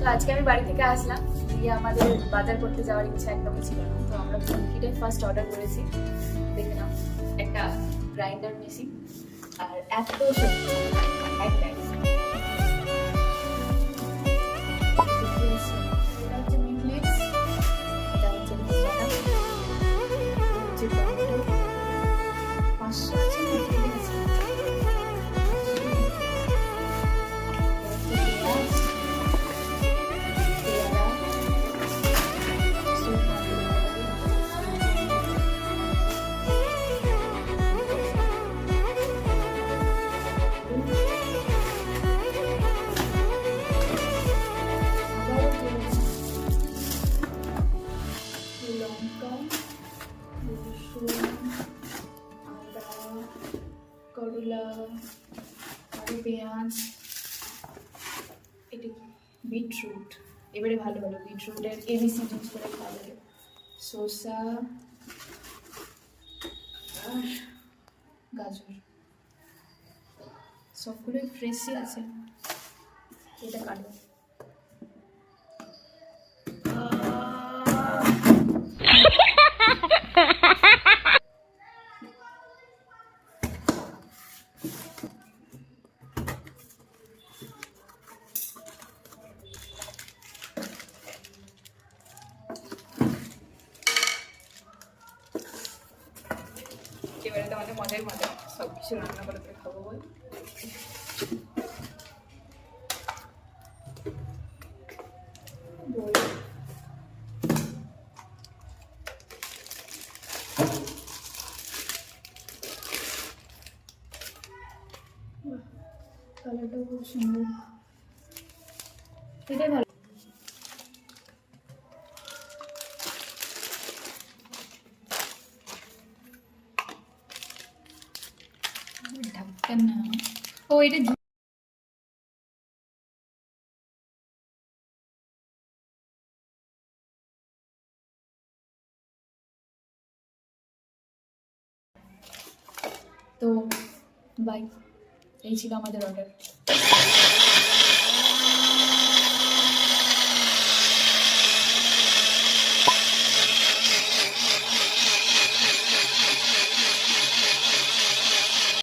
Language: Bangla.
তো আজকে আমি বাড়ি থেকে আসলাম, দিয়ে আমাদের বাজার করতে যাওয়ার ইচ্ছা একদমই ছিল না। তো আমরা ব্লিঙ্কিটে ফার্স্ট অর্ডার করেছি। দেখে নাও, একটা গ্রাইন্ডার মেশিন আর এত সবজি এক ব্যাগ। এটা হচ্ছে মিট লিভস, এটা হচ্ছে বাদাম, এটা হচ্ছে টমেটো, 500 আছে না, ঠিক আছে। লঙ্কা, রসুন, আদা, করলা, আলু, পেঁয়াজ, এটি বিটরুট। এবারে ভালো ভালো বিটরুটের এবিসি ইউজ করে খাওয়া যাবে। শসা আর গাজর, সবগুলোই ফ্রেশই আছে। এটা কাটবো। এবারে তো আমাদের মজাই মজা, সব কিছু রান্না করতে খাবো বল। কালারটাও খুব সুন্দর, এটাই ভালো। ঢাক্কান না, ও এটা তো বাই। এই ছিল আমাদের অর্ডার।